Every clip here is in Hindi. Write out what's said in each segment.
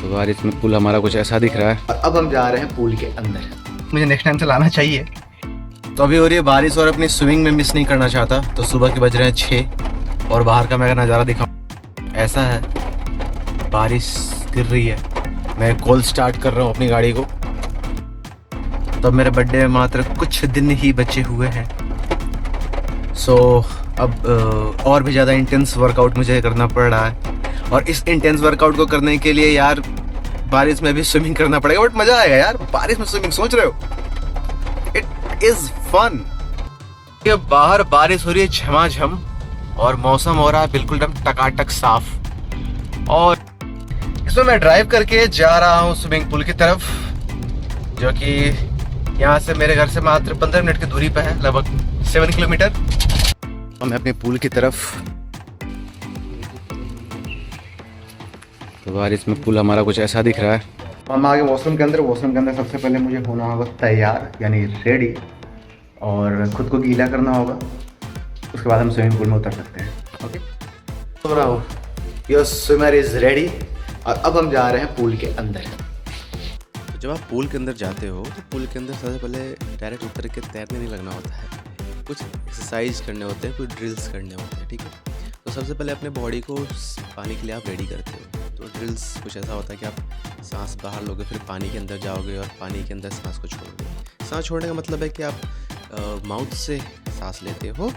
तो बारिश में पुल हमारा कुछ ऐसा दिख रहा है और अब हम जा रहे हैं पुल के अंदर। मुझे नेक्स्ट टाइम से लाना चाहिए। तो अभी हो रही है बारिश और अपनी स्विमिंग में मिस नहीं करना चाहता, तो सुबह के बज रहे हैं 6 और बाहर का मैं अगर नज़ारा दिखाऊं ऐसा है, बारिश गिर रही है। मैं कॉल स्टार्ट कर रहा हूँ अपनी गाड़ी को। तो मेरे बर्थडे में मात्र कुछ दिन ही बचे हुए हैं। सो अब और भी ज़्यादा इंटेंस वर्कआउट मुझे करना पड़ रहा है, और इस इंटेंस वर्कआउट को करने के लिए यार बारिश में भी स्विमिंग करना पड़ेगा। बट मज़ा आएगा यार बारिश में स्विमिंग, सोच रहे हो, इट इज़ फन। ये बाहर बारिश हो रही है झमाझम और मौसम हो रहा है बिल्कुल एकदम टकाटक साफ। और इसमें मैं ड्राइव करके जा रहा हूँ स्विमिंग पूल की तरफ, जो कि यहाँ से मेरे घर से मात्र 15 मिनट की दूरी पर है, लगभग 7 किलोमीटर। तो मैं अपने पूल की तरफ, तो बारिश में पुल हमारा कुछ ऐसा दिख रहा है। हम आगे वॉशरूम के अंदर। वॉशरूम के अंदर सबसे पहले मुझे होना होगा तैयार, यानी रेडी, और खुद को गीला करना होगा। उसके बाद हम स्विमिंग पूल में उतर सकते हैं। ओके, तो रहा हूँ, योर स्विमर इज़ रेडी, और अब हम जा रहे हैं पूल के अंदर। तो जब आप पूल के अंदर जाते हो तो पूल के अंदर सबसे पहले डायरेक्ट उतर के तैरने नहीं लगना होता है, कुछ एक्सरसाइज करने होते हैं, कुछ ड्रिल्स करने होते हैं। ठीक है, तो सबसे पहले अपने बॉडी को पानी के लिए आप रेडी करते हो। तो ड्रिल्स कुछ ऐसा होता है कि आप सांस बाहर लोगे, फिर पानी के अंदर जाओगे और पानी के अंदर सांस को छोड़ोगे। सांस छोड़ने का मतलब है कि आप माउथ से सांस लेते हो,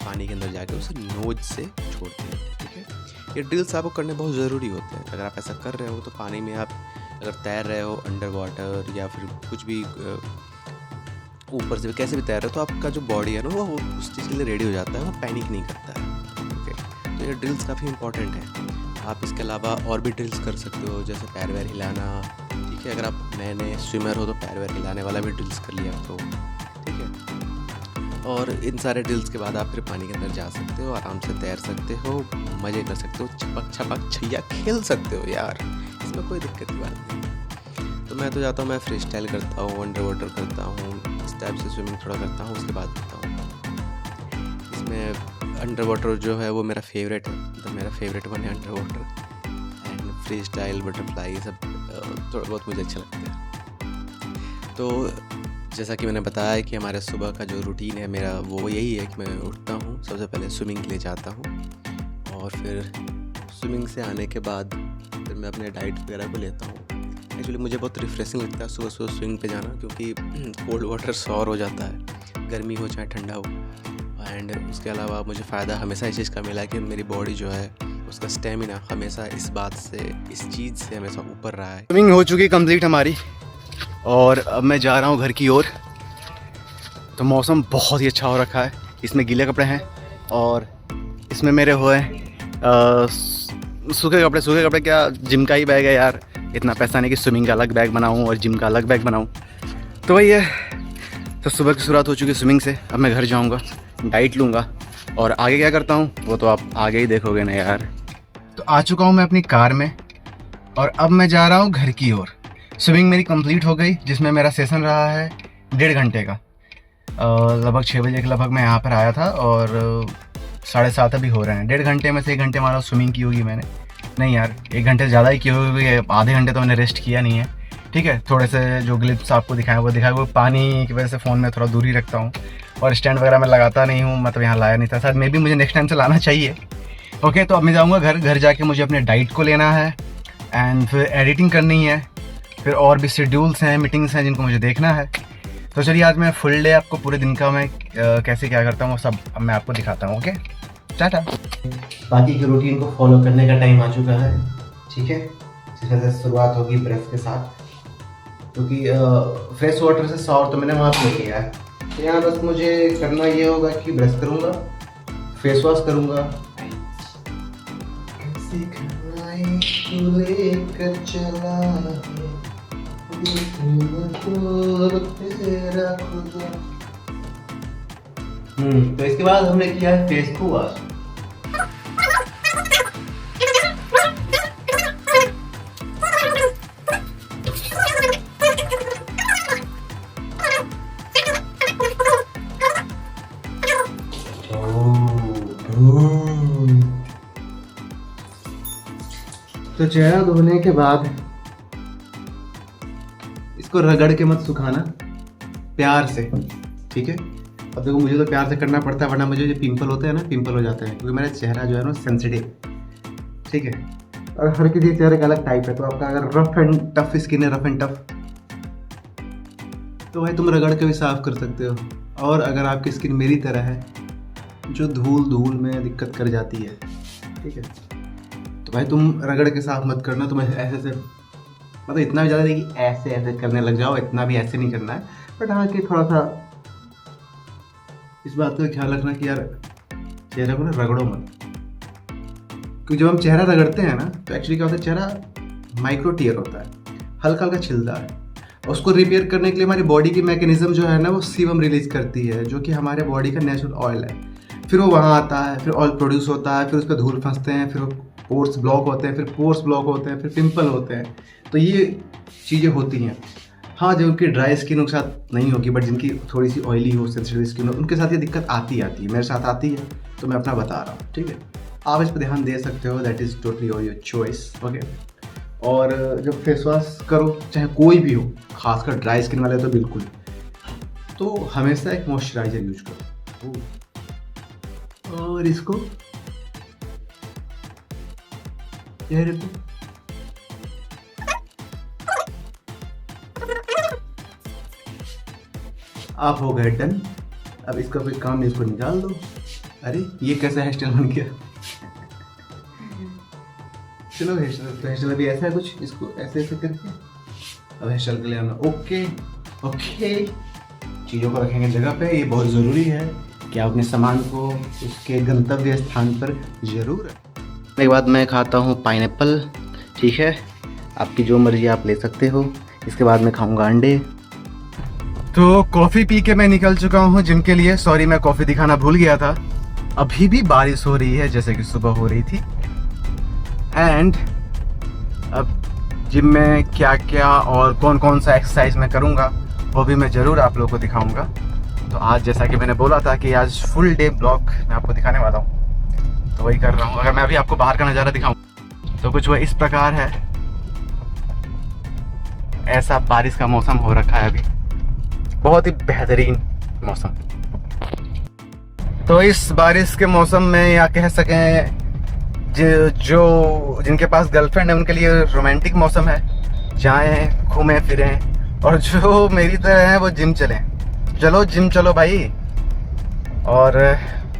पानी के अंदर जाके उसे नोज से छोड़ते हो। ठीक है, ये ड्रिल्स आपको करने बहुत ज़रूरी होते हैं। अगर आप ऐसा कर रहे हो तो पानी में आप अगर तैर रहे हो अंडर वाटर या फिर कुछ भी ऊपर से कैसे भी तैर रहे हो, तो आपका जो बॉडी है ना वो उस चीज़ के लिए रेडी हो जाता है, वो पैनिक नहीं करता है। ओके, तो ये ड्रिल्स काफ़ी इंपॉर्टेंट है। आप इसके अलावा और भी ड्रिल्स कर सकते हो, जैसे पैर वैर हिलाना। ठीक है, अगर आप नए नए स्विमर हो तो पैर वैर हिलाने वाला भी ड्रिल्स कर लिया तो ठीक है। और इन सारे ड्रिल्स के बाद आप फिर पानी के अंदर जा सकते हो, आराम से तैर सकते हो, मज़े कर सकते हो, छपक छपक छैया खेल सकते हो यार, इसमें कोई दिक्कत की बात नहीं। तो मैं तो जाता हूँ, मैं फ्री स्टाइल करता हूँ, अंडर वाटर करता हूँ, इस टाइप से स्विमिंग थोड़ा करता हूँ, उसके बाद करता हूँ। इसमें अंडर वाटर जो है वो मेरा फेवरेट है, तो मेरा फेवरेट वन है under water. And free style, butterfly, सब थोड़ा बहुत मुझे अच्छा लगता है। तो जैसा कि मैंने बताया कि हमारे सुबह का जो रूटीन है मेरा, वो यही है कि मैं उठता हूँ, सबसे पहले स्विमिंग के लिए जाता हूँ, और फिर स्विमिंग से आने के बाद फिर मैं अपने डाइट वगैरह को लेता हूँ। एक्चुअली मुझे बहुत रिफ्रेशिंग लगता है सुबह सुबह स्विमिंग पे जाना, क्योंकि कोल्ड वाटर सॉर हो जाता है, गर्मी हो चाहे ठंडा हो। एंड उसके अलावा मुझे फ़ायदा हमेशा इस चीज़ का मिला कि मेरी बॉडी जो है उसका स्टेमिना हमेशा इस बात से, इस चीज़ से हमेशा ऊपर रहा है। स्विमिंग हो चुकी कंप्लीट हमारी, और अब मैं जा रहा हूँ घर की ओर। तो मौसम बहुत ही अच्छा हो रखा है, इसमें गीले कपड़े हैं और इसमें मेरे हुए सूखे कपड़े। सूखे कपड़े क्या, जिम का ही बैग है यार, इतना पैसा नहीं कि स्विमिंग का अलग बैग बनाऊँ और जिम का अलग बैग बनाऊँ। तो वही है। तो सुबह की शुरुआत हो चुकी है स्विमिंग से। अब मैं घर जाऊँगा, डाइट लूँगा, और आगे क्या करता हूँ वो तो आप आगे ही देखोगे ना यार। तो आ चुका हूँ मैं अपनी कार में, और अब मैं जा रहा हूँ घर की ओर। स्विमिंग मेरी कंप्लीट हो गई, जिसमें मेरा सेशन रहा है 1.5 घंटे का। लगभग 6 बजे के लगभग मैं यहाँ पर आया था, और 7:30 अभी हो रहे हैं। 1.5 घंटे में से 1 घंटे मानो स्विमिंग की होगी मैंने, नहीं यार 1 घंटे ज़्यादा ही की होगी, आधे घंटे तो मैंने रेस्ट किया नहीं है। ठीक है, थोड़े से जो ग्लिप्स आपको दिखाया वो पानी की वजह से फ़ोन में थोड़ा दूरी रखता हूँ, और स्टैंड वगैरह मैं लगाता नहीं हूँ, मतलब यहाँ लाया नहीं था, शायद मे भी मुझे नेक्स्ट टाइम से लाना चाहिए। ओके, तो अब मैं जाऊँगा घर जाके मुझे अपने डाइट को लेना है, एंड फिर एडिटिंग करनी है, फिर और भी शेड्यूल्स हैं, मीटिंग्स हैं जिनको मुझे देखना है। तो चलिए आज मैं फुल डे आपको पूरे दिन का मैं कैसे क्या करता हूँ सब अब मैं आपको दिखाता हूँ। ओके, टाटा। बाकी की रूटीन को फॉलो करने का टाइम आ चुका है। ठीक है, जिसमें से शुरुआत होगी ब्रश के साथ, क्योंकि फ्रेश वाटर से शावर तो मैंने वहाँ पे किया है। तो यहाँ बस मुझे करना ये होगा कि ब्रश करूँगा, फेस वॉश करूँगा, लेकर चला तो इसके बाद हमने किया है फेस को वॉश। तो चेहरा धोने के बाद इसको रगड़ के मत सुखाना, प्यार से, ठीक है। अब देखो मुझे तो प्यार से करना पड़ता है, वरना मुझे जो पिंपल होते हैं ना, पिंपल हो जाते हैं, क्योंकि मेरा चेहरा जो है ना सेंसिटिव, ठीक है। और हर किसी के चेहरे का अलग टाइप है, तो आपका अगर रफ एंड टफ स्किन है, रफ एंड टफ, तो भाई तुम रगड़ के भी साफ कर सकते हो। और अगर आपकी स्किन मेरी तरह है जो धूल में दिक्कत कर जाती है, ठीक है, तो भाई तुम रगड़ के साफ मत करना। तुम ऐसे मतलब इतना भी ज़्यादा नहीं कि ऐसे ऐसे करने लग जाओ, इतना भी ऐसे नहीं करना है, बट हाँ कि थोड़ा सा इस बात का ख्याल रखना कि यार चेहरे को ना रगड़ो मत, क्योंकि जब हम चेहरा रगड़ते हैं ना तो एक्चुअली क्या होता है, चेहरा माइक्रो टीयर होता है, हल्का हल्का छिलता है। उसको रिपेयर करने के लिए हमारी बॉडी की मैकेनिज्म जो है ना वो सीबम रिलीज करती है, जो कि हमारे बॉडी का नेचुरल ऑयल है। फिर वो वहाँ आता है, फिर ऑयल प्रोड्यूस होता है, फिर उस पर धूल फंसते हैं, फिर पोर्स ब्लॉक होते हैं, फिर पोर्स ब्लॉक होते हैं, फिर पिंपल होते हैं। तो ये चीज़ें होती हैं। हाँ, जो उनकी ड्राई स्किन उनके साथ नहीं होगी, बट जिनकी थोड़ी सी ऑयली हो, सेंसिटिव स्किन हो, उनके साथ ये दिक्कत आती है, मेरे साथ आती है, तो मैं अपना बता रहा हूँ, ठीक है। आप इस पर ध्यान दे सकते हो, that is totally your choice, okay. और जब फेस वॉश करो, चाहे कोई भी हो, खासकर ड्राई स्किन वाले तो बिल्कुल, तो हमेशा एक मॉइस्चराइजर यूज करो। और इसको चेहरे पे आप हो गए डन। अब इसका कोई काम नहीं, इसको निकाल दो। अरे ये कैसा हेयर स्टाइल बन गया। चलो हेयर स्टाइल अभी ऐसा है कुछ, इसको ऐसे ऐसे करके अब हेयर स्टाइल के लिए आना। ओके ओके, चीज़ों को रखेंगे जगह पे। ये बहुत ज़रूरी है कि आप अपने सामान को उसके गंतव्य स्थान पर जरूर रखें। एक बाद मैं खाता हूँ पाइनएप्पल, ठीक है, आपकी जो मर्जी आप ले सकते हो। इसके बाद मैं खाऊंगा अंडे। तो कॉफ़ी पी के मैं निकल चुका हूँ जिम के लिए। सॉरी, मैं कॉफ़ी दिखाना भूल गया था। अभी भी बारिश हो रही है जैसे कि सुबह हो रही थी। एंड अब जिम में क्या क्या और कौन कौन सा एक्सरसाइज मैं करूँगा वो भी मैं ज़रूर आप लोगों को दिखाऊँगा। तो आज जैसा कि मैंने बोला था कि आज फुल डे ब्लॉग मैं आपको दिखाने वाला हूँ, तो वही कर रहा हूँ। अगर मैं अभी आपको बाहर का नज़ारा दिखाऊँ तो कुछ वह इस प्रकार है। ऐसा बारिश का मौसम हो रखा है अभी, बहुत ही बेहतरीन मौसम। तो इस बारिश के मौसम में या कह सकें जो जिनके पास गर्लफ्रेंड है उनके लिए रोमांटिक मौसम है। जाएं, घूमें फिरें, और जो मेरी तरह है वो जिम चलें। चलो जिम चलो भाई, और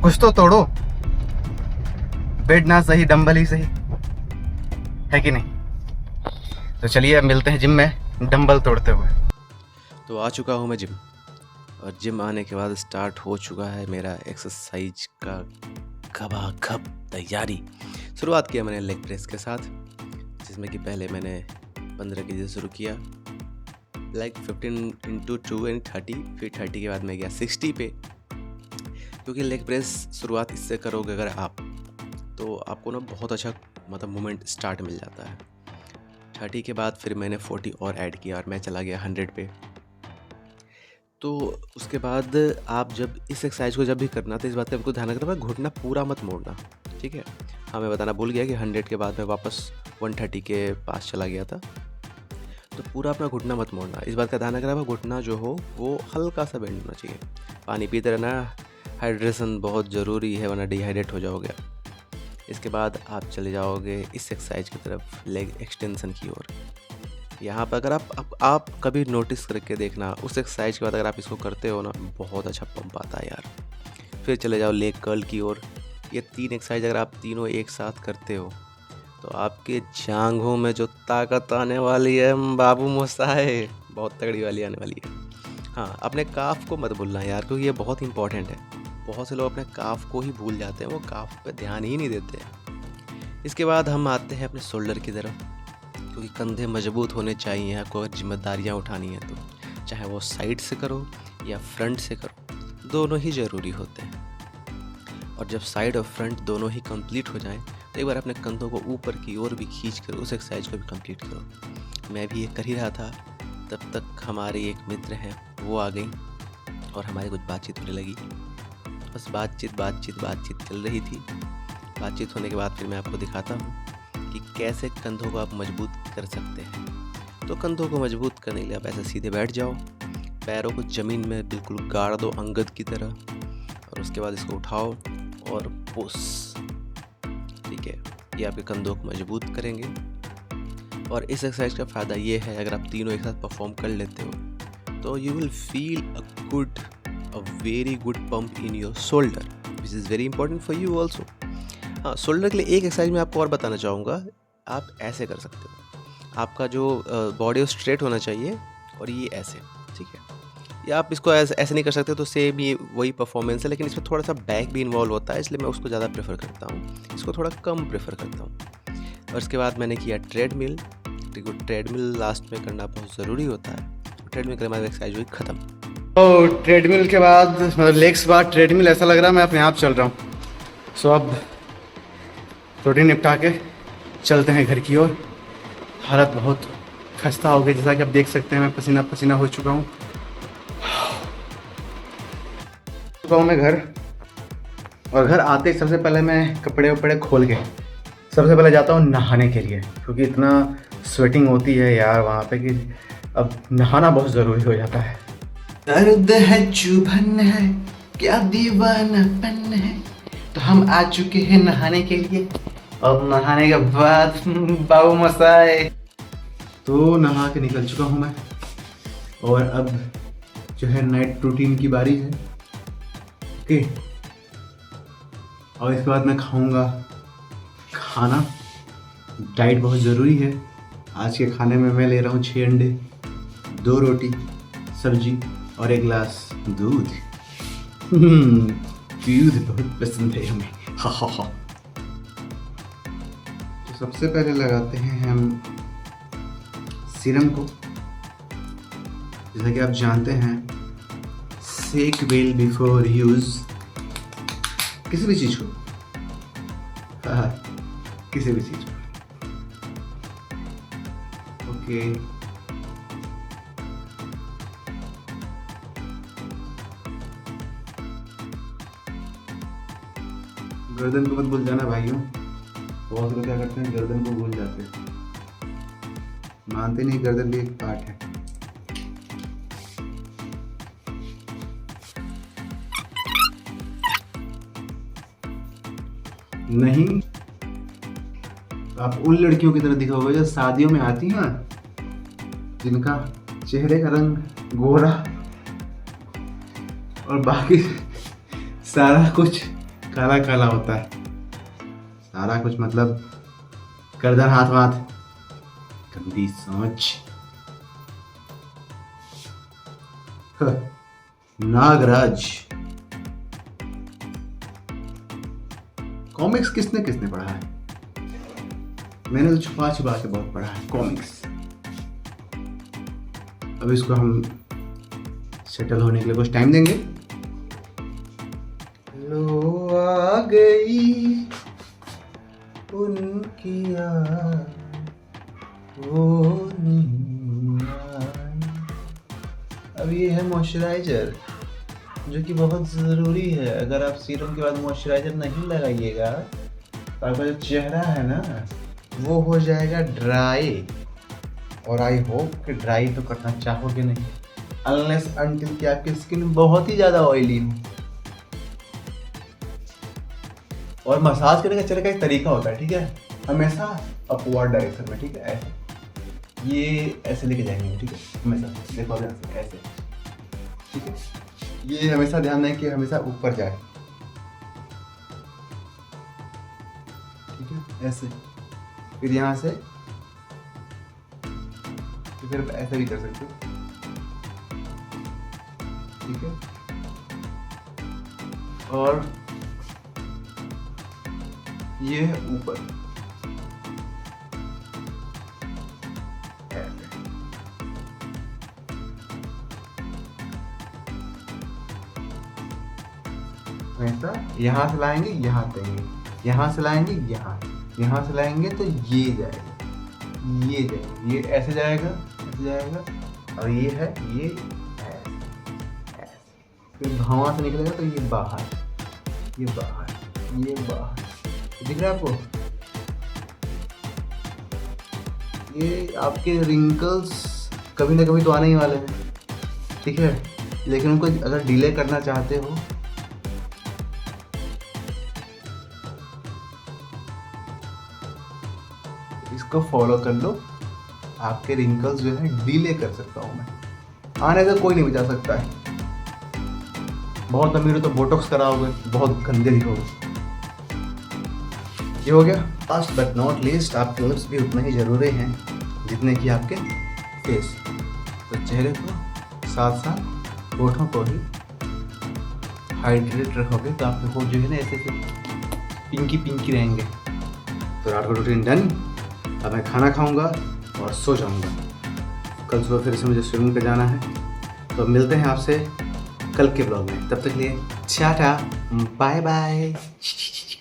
कुछ तो तोड़ो, बेड ना सही डंबल ही सही, है कि नहीं। तो चलिए अब मिलते हैं जिम में डंबल तोड़ते हुए। तो आ चुका हूँ मैं जिम, और जिम आने के बाद स्टार्ट हो चुका है मेरा एक्सरसाइज का खबाखब तैयारी। शुरुआत किया मैंने लेग प्रेस के साथ, जिसमें कि पहले मैंने 15 केजी शुरू किया, लाइक 15 × 2 and 30, फिर 30 के बाद मैं गया 60 पे, क्योंकि लेग प्रेस शुरुआत इससे करोगे अगर आप, तो आपको ना बहुत अच्छा मतलब मोमेंट स्टार्ट मिल जाता है। 30 के बाद फिर मैंने 40 और ऐड किया और मैं चला गया 100 पे। तो उसके बाद आप जब इस एक्सरसाइज को जब भी करना, तो इस बात का आपको ध्यान रखना है, घुटना पूरा मत मोड़ना, ठीक है। हाँ, मैं बताना भूल गया कि 100 के बाद मैं वापस 130 के पास चला गया था। तो पूरा अपना घुटना मत मोड़ना, इस बात का ध्यान रखना है, घुटना जो हो वो हल्का सा बेंड होना चाहिए। पानी पीते रहना, हाइड्रेशन बहुत ज़रूरी है, वरना डिहाइड्रेट हो जाओगे। इसके बाद आप चले जाओगे इस एक्सरसाइज की तरफ, लेग एक्सटेंशन की ओर। यहाँ पर अगर आप कभी नोटिस करके देखना, उस एक्सरसाइज के बाद अगर आप इसको करते हो ना, बहुत अच्छा पंप आता है यार। फिर चले जाओ लेग कर्ल की ओर। ये 3 एक्सरसाइज अगर आप तीनों एक साथ करते हो तो आपके जांघों में जो ताकत आने वाली है बाबू मोसाए, बहुत तगड़ी वाली आने वाली है। हाँ, अपने काफ को मत भूलना यार, क्योंकि ये बहुत इंपॉर्टेंट है। बहुत से लोग अपने काफ को ही भूल जाते हैं, वो काफ पे ध्यान ही नहीं देते। इसके बाद हम आते हैं अपने शोल्डर की तरफ, क्योंकि कंधे मजबूत होने चाहिए। आपको अगर जिम्मेदारियाँ उठानी है तो चाहे वो साइड से करो या फ्रंट से करो, दोनों ही ज़रूरी होते हैं। और जब साइड और फ्रंट दोनों ही कंप्लीट हो जाएं, तो एक बार अपने कंधों को ऊपर की ओर भी खींच कर उस एक्सरसाइज को भी कंप्लीट करो। मैं भी ये कर ही रहा था, तब तक हमारे एक मित्र हैं वो आ गई और हमारी कुछ बातचीत होने लगी। बस बातचीत चल रही थी। बातचीत होने के बाद फिर मैं आपको दिखाता हूँ कि कैसे कंधों को आप मजबूत कर सकते हैं। तो कंधों को मजबूत करने के लिए आप ऐसे सीधे बैठ जाओ, पैरों को ज़मीन में बिल्कुल गाड़ दो अंगद की तरह, और उसके बाद इसको उठाओ और पुश। ठीक है, ये आपके कंधों को मजबूत करेंगे। और इस एक्सरसाइज का फ़ायदा ये है, अगर आप तीनों एक साथ परफॉर्म कर लेते हो तो you will feel a very good pump in your shoulder, which is very important for you also. हाँ, शोल्डर के लिए एक एक्सरसाइज मैं आपको और बताना चाहूँगा। आप ऐसे कर सकते हो, आपका जो बॉडी वो स्ट्रेट होना चाहिए, और ये ऐसे, ठीक है। या आप इसको ऐसे नहीं कर सकते तो सेम ये वही परफॉर्मेंस है, लेकिन इसमें थोड़ा सा बैक भी इन्वॉल्व होता है, इसलिए मैं उसको ज़्यादा प्रेफर करता हूँ, इसको थोड़ा कम प्रेफर करता हूँ। और उसके बाद मैंने किया ट्रेडमिल। ठीक है, ट्रेडमिल लास्ट में करना बहुत ज़रूरी होता है। ट्रेडमिल के बाद एक्सरसाइज हुई ख़त्म। तो ट्रेडमिल के बाद मतलब लेग्स के बाद ट्रेडमिल ऐसा लग रहा है मैं अपने आप चल रहा हूँ। सो अब रोटी निपटा के चलते हैं घर की ओर। हालत बहुत खस्ता हो गई, जैसा कि आप देख सकते हैं मैं पसीना पसीना हो चुका हूँ। मैं घर, और घर आते ही सबसे पहले मैं कपड़े वपड़े खोल के सबसे पहले जाता हूँ नहाने के लिए, क्योंकि इतना स्वेटिंग होती है यार वहाँ पे कि अब नहाना बहुत ज़रूरी हो जाता है। दर्द है चुभन है क्या दीवानापन है, तो हम आ चुके हैं नहाने के लिए, और नहाने के बाद बाबू मसाए। तो नहा के निकल चुका हूँ मैं, और अब जो है नाइट रूटीन की बारी है। ओके, और इसके बाद मैं खाऊंगा खाना। डाइट बहुत ज़रूरी है। आज के खाने में मैं ले रहा हूँ 6 अंडे, 2 रोटी, सब्जी और 1 गिलास दूध। दूध बहुत पसंद है हमें। हा हा हा। तो सबसे पहले लगाते हैं हम सीरम को। जैसा कि आप जानते हैं, सेक वेल बिफोर यूज, किसी भी चीज़ को। हाँ, किसी भी चीज़ को। ओके, गर्दन को मत भूल जाना भाइयों। बहुत लोग क्या करते हैं, गर्दन को भूल जाते हैं, मानते नहीं गर्दन भी एक पार्ट है। नहीं, आप उन लड़कियों की तरह दिखोगे जो शादियों में आती हैं, जिनका चेहरे का रंग गोरा और बाकी सारा कुछ काला काला होता है। सारा कुछ मतलब गर्दन, हाथ वाथ। गंदी सोच। नागराज। कॉमिक्स किसने किसने पढ़ा है? मैंने तो छुपा छुपा के बहुत पढ़ा है कॉमिक्स। अब इसको हम सेटल होने के लिए कुछ टाइम देंगे। लो आ गई उनकी याद, वो नहीं आई। अब ये है मॉइस्चराइजर, जो कि बहुत ज़रूरी है। अगर आप सीरम के बाद मॉइस्चराइजर नहीं लगाइएगा तो आपका जो चेहरा है ना, वो हो जाएगा ड्राई। और आई होप कि ड्राई तो करना चाहोगे नहीं, अनलेस अनटिल कि आपकी स्किन बहुत ही ज़्यादा ऑयली हो। और मसाज करने का चेहरे का एक तरीका होता है, ठीक है, हमेशा अपवर्ड डायरेक्शन में, ठीक है, ऐसे ये ऐसे लेके जाएंगे, ठीक है, हमेशा देखो ऐसे, ठीक है। ये हमेशा ध्यान दें कि हमेशा ऊपर जाए, ठीक है, ऐसे। फिर यहाँ से तो फिर ऐसे भी कर सकते हो, ठीक है। और ये है ऊपर, ऐसा। यहाँ से लाएंगे यहाँ देंगे, यहाँ से लाएंगे यहाँ से लाएंगे तो ये जाएगा, ये जाएगा, ये ऐसे जाएगा, ऐसे जाएगा। और ये है ये ऐसे, फिर वहाँ से निकलेगा तो ये बाहर, ये बाहर, ये बाहर। दिख रहा है आपको? ये आपके रिंकल्स कभी ना कभी तो आने ही वाले हैं, ठीक है, लेकिन उनको अगर डिले करना चाहते हो इसको फॉलो कर लो। आपके रिंकल्स जो है डिले कर सकता हूँ मैं, आने से कोई नहीं बचा सकता है। बहुत अमीर हो तो बोटॉक्स कराओगे, बहुत गंदे दिखोगे। ये हो गया। लास्ट बट नॉट लीस्ट, आपके लिप्स भी उतने ही ज़रूरी हैं जितने कि आपके फेस। तो चेहरे को साथ साथ होठों को ही हाइड्रेट रखोगे तो आपके होठ जो है ना ऐसे पिंकी पिंकी रहेंगे। तो रात का रूटीन डन। अब मैं खाना खाऊंगा और सो जाऊंगा। कल सुबह फिर से मुझे स्विमिंग पे जाना है। तो मिलते हैं आपसे कल के ब्लॉग में। तब तक लिए टाटा, बाय बाय।